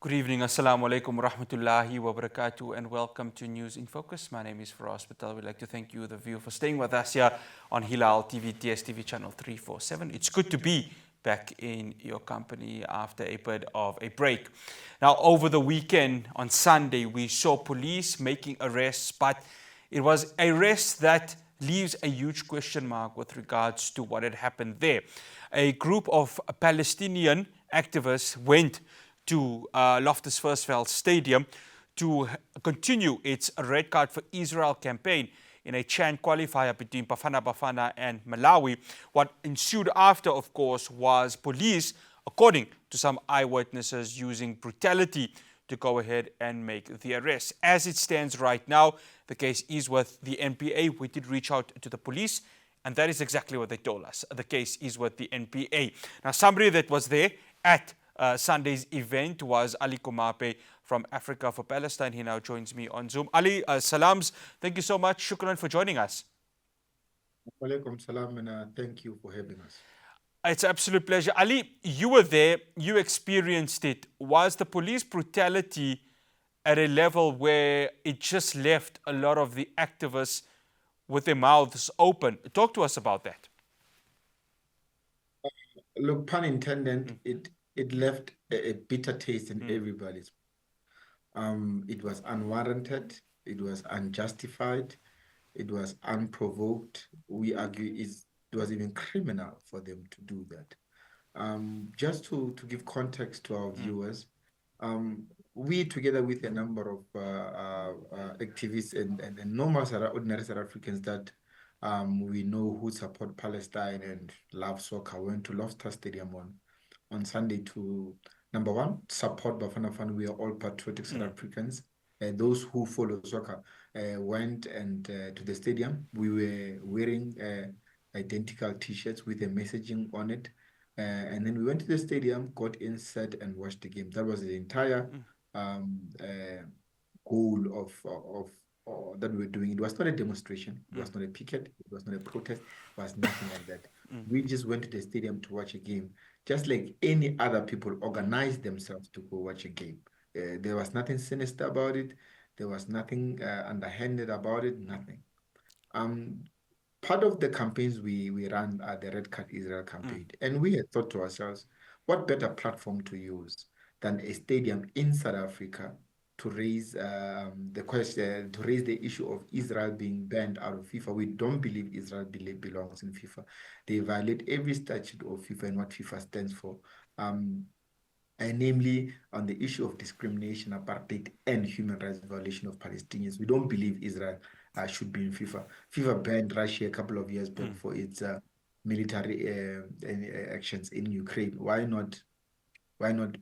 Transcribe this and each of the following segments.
Good evening, Assalamu alaikum wa rahmatullahi wa barakatuh, and welcome to News in Focus. My name is Faraz Patel. We'd like to thank you, the viewer, for staying with us here on Hilaal TV, DSTV channel 347. It's good to be back in your company after a bit of a break. Now, over the weekend on Sunday, we saw police making arrests, but it was arrests that leaves a huge question mark with regards to what had happened there. A group of Palestinian activists went to Loftus Versveld Stadium to continue its Red Card for Israel campaign in a chant qualifier between Bafana Bafana and Malawi. What ensued after, of course, was police, according to some eyewitnesses, using brutality to go ahead and make the arrest. As it stands right now, the case is with the NPA. We did reach out to the police, and that is exactly what they told us. The case is with the NPA. Now, somebody that was there at Sunday's event was Alie Komape from Africa4Palestine. He now joins me on Zoom. Ali, salams. Thank you so much. Shukran for joining us. Walaikum salam, and thank you for having us. It's an absolute pleasure. Ali, you were there. You experienced it. Was the police brutality at a level where it just left a lot of the activists with their mouths open? Talk to us about that. Look, pun intended, it left a bitter taste in everybody's. It was unwarranted, it was unjustified, it was unprovoked. We argue it was even criminal for them to do that. Just to give context to our viewers, we, together with a number of activists and normal ordinary South Africans that we know who support Palestine and love soccer, went to Loftus Stadium on Sunday to, number one, support Bafana Bafana. We are all patriotic South Africans. Those who follow soccer went and to the stadium. We were wearing identical T-shirts with a messaging on it. And then we went to the stadium, got in, sat, and watched the game. That was the entire goal of that we were doing. It was not a demonstration. It was not a picket. It was not a protest. It was nothing like that. We just went to the stadium to watch a game, just like any other people organized themselves to go watch a game. There was nothing sinister about it. There was nothing underhanded about it. Nothing. Part of the campaigns we ran are the Red Card Israel campaign, and we had thought to ourselves, what better platform to use than a stadium in South Africa to raise the question, to raise the issue of Israel being banned out of FIFA. We don't believe Israel belongs in FIFA. They violate every statute of FIFA and what FIFA stands for. And namely on the issue of discrimination, apartheid, and human rights violation of Palestinians. We don't believe Israel should be in FIFA. FIFA banned Russia a couple of years back for its military actions in Ukraine. Why not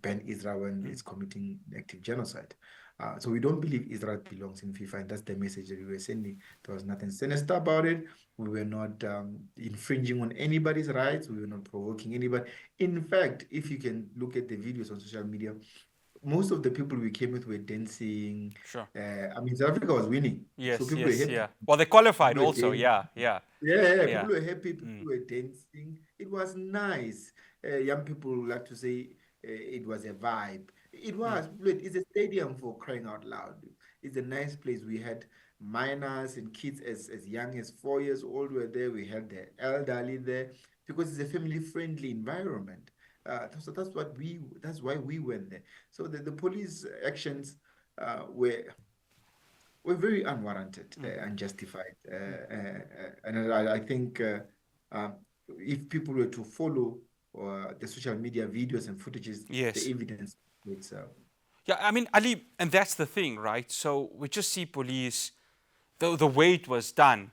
ban Israel when it's committing active genocide? So we don't believe Israel belongs in FIFA, and that's the message that we were sending. There was nothing sinister about it. We were not infringing on anybody's rights. We were not provoking anybody. In fact, if you can look at the videos on social media, most of the people we came with were dancing. Sure. I mean, South Africa was winning. Yes, so people yes, were happy. yeah. Well, they qualified People were also, dancing. yeah. Yeah, people were happy, people were dancing. It was nice. Young people like to say it was a vibe. It was. Look, it's a stadium for crying out loud. It's a nice place. We had minors and kids as young as 4 years old were there. We had the elderly there because it's a family-friendly environment. So that's why we went there. So the police actions were very unwarranted, unjustified. And I think if people were to follow the social media videos and footages, the evidence itself. Yeah, I mean, Ali, and that's the thing, right? So we just see police, the way it was done,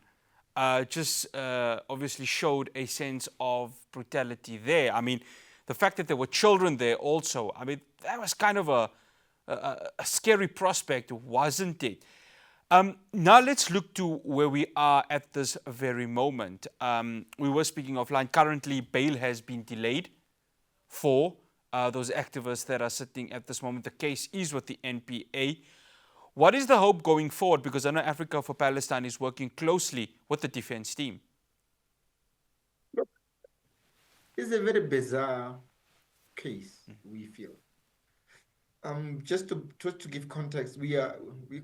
just obviously showed a sense of brutality there. I mean, the fact that there were children there also, I mean, that was kind of a scary prospect, wasn't it? Now let's look to where we are at this very moment. We were speaking offline. Currently, bail has been delayed for those activists that are sitting at this moment. The case is with the NPA. What is the hope going forward? Because I know Africa4Palestine is working closely with the defense team. Look, it's a very bizarre case, we feel. Just to give context, we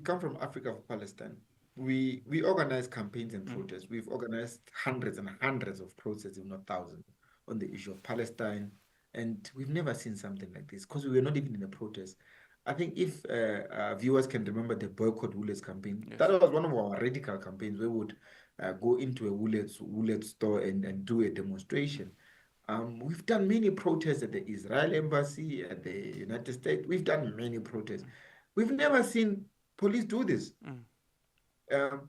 come from Africa for Palestine. We organize campaigns and protests. We've organized hundreds and hundreds of protests, if not thousands, on the issue of Palestine, and we've never seen something like this because we were not even in a protest. I think if viewers can remember the boycott Woolworths campaign, Yes. that was one of our radical campaigns. We would go into a Woolworths store and do a demonstration. We've done many protests at the Israel embassy, at the United States. We've done many protests. We've never seen police do this, um,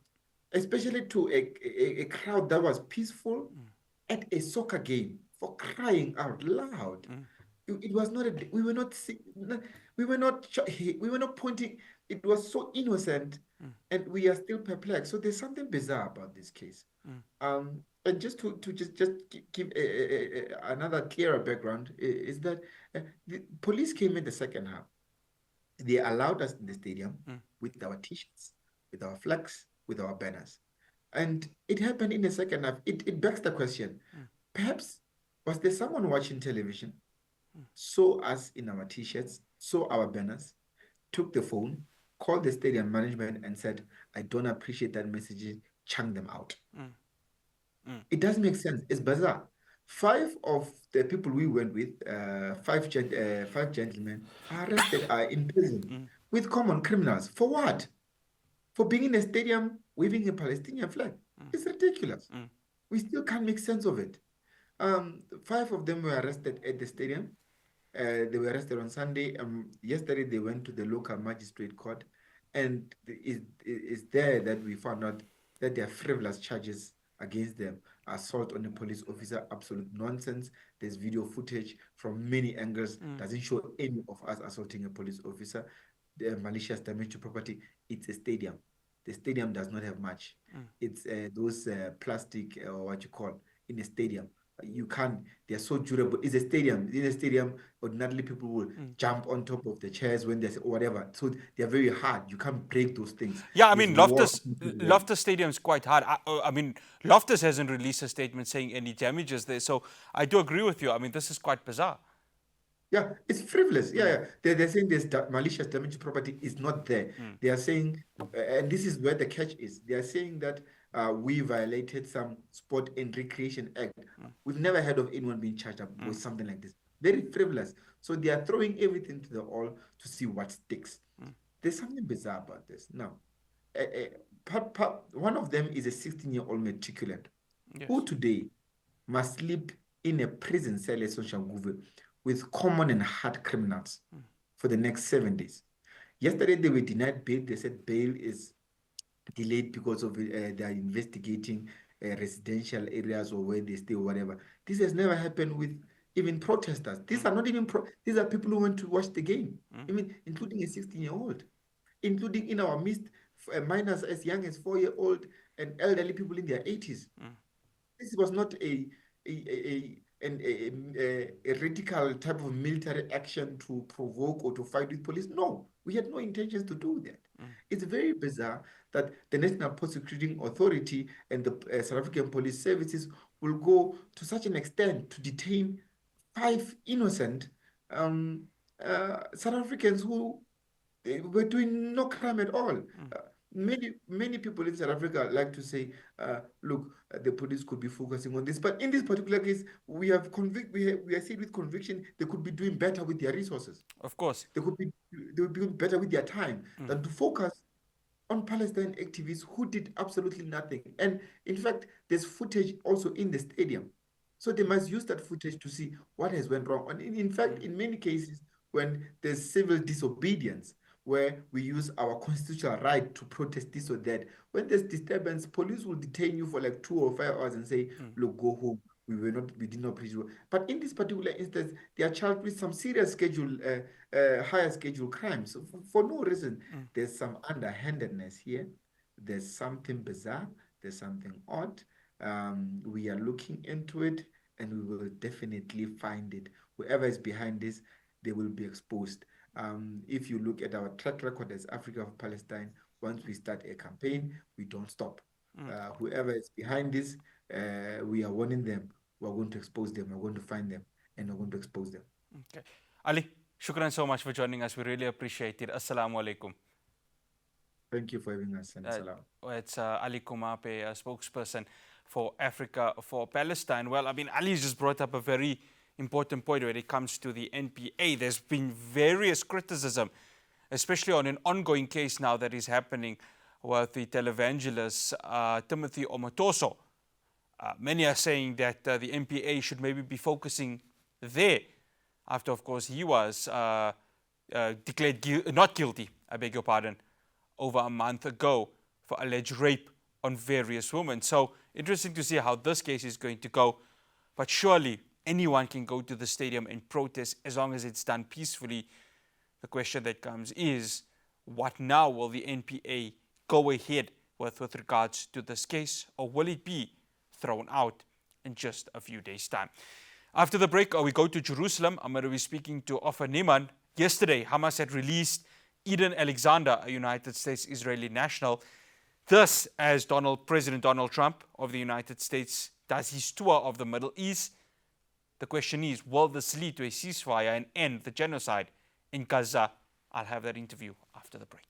especially to a crowd that was peaceful at a soccer game, for crying out loud. It was not we were not we were not we were not pointing. It was so innocent, and we are still perplexed. So there's something bizarre about this case. And just to just give another clearer background is that the police came in the second half. They allowed us in the stadium with our t-shirts, with our flags, with our banners. And it happened in the second half. It begs the question, perhaps was there someone watching television, saw us in our t-shirts, saw our banners, took the phone, called the stadium management and said, I don't appreciate that message, chunk them out. It doesn't make sense. It's bizarre. Five of the people we went with, five gentlemen, are arrested, are in prison with common criminals. For what? For being in a stadium waving a Palestinian flag. It's ridiculous. We still can't make sense of it. Five of them were arrested at the stadium. They were arrested on Sunday. Yesterday, they went to the local magistrate court. And it's there that we found out that there are frivolous charges against them. Assault on a police officer, absolute nonsense. There's video footage from many angles. Doesn't show any of us assaulting a police officer. The malicious damage to property. It's a stadium. The stadium does not have much. It's those plastic or what you call in a stadium. You can't, they're so durable. It's a stadium. In a stadium, ordinarily people will jump on top of the chairs when there's whatever. So they're very hard. You can't break those things. Yeah, I There's mean, more Loftus Stadium is quite hard. I mean, Loftus hasn't released a statement saying any damages there. So I do agree with you. I mean, this is quite bizarre. Yeah, it's frivolous. Yeah. They're saying there's malicious damage to property is not there. They are saying, and this is where the catch is. They are saying that we violated some Sport and Recreation Act. We've never heard of anyone being charged up with something like this. Very frivolous. So they are throwing everything to the wall to see what sticks. There's something bizarre about this. Now, one of them is a 16-year-old matriculant who today must sleep in a prison cell at Soshanguve with common and hard criminals for the next 7 days. Yesterday, they were denied bail. They said bail is delayed because of they are investigating residential areas or where they stay or whatever. This has never happened with even protesters. These are not even these are people who went to watch the game, I mean, including a 16-year-old, including in our midst minors as young as 4-year-old and elderly people in their 80s. This was not a radical type of military action to provoke or to fight with police. No, we had no intentions to do that. It's very bizarre that the National Prosecuting Authority and the South African Police Services will go to such an extent to detain 5 innocent South Africans who were doing no crime at all. Many people in South Africa like to say, look, the police could be focusing on this. But in this particular case, we are seen with conviction they could be doing better with their resources. Of course. They would be doing better with their time than to focus on Palestine activists who did absolutely nothing. And in fact, there's footage also in the stadium. So they must use that footage to see what has went wrong. And in fact, in many cases, when there's civil disobedience, where we use our constitutional right to protest this or that, when there's disturbance, police will detain you for like 2 or 5 hours and say, look, go home. We did not please you. But in this particular instance, they are charged with some serious higher schedule crimes. So for no reason. There's some underhandedness here. There's something bizarre. There's something odd. We are looking into it, and we will definitely find it. Whoever is behind this, they will be exposed. If you look at our track record as Africa4Palestine, once we start a campaign, we don't stop. Whoever is behind this, we are warning them. We're going to expose them. We're going to find them, and we're going to expose them. Okay, Ali, Shukran so much for joining us. We really appreciate it. Assalamu alaikum. Thank you for having us. And salam. It's Alie Komape, a spokesperson for Africa4Palestine. Well, I mean, Ali just brought up a very important point when it comes to the NPA. There's been various criticism, especially on an ongoing case now that is happening with the televangelist Timothy Omotoso. Many are saying that the NPA should maybe be focusing there, after, of course, he was declared not guilty, I beg your pardon, over a month ago for alleged rape on various women. So interesting to see how this case is going to go. But surely anyone can go to the stadium and protest as long as it's done peacefully. The question that comes is, what now? Will the NPA go ahead with regards to this case, or will it be thrown out in just a few days' time? After the break, we go to Jerusalem. I'm going to be speaking to Ofer Neiman. Yesterday, Hamas had released Eden Alexander, a United States Israeli national. This, as President Donald Trump of the United States does his tour of the Middle East. The question is, will this lead to a ceasefire and end the genocide in Gaza? I'll have that interview after the break.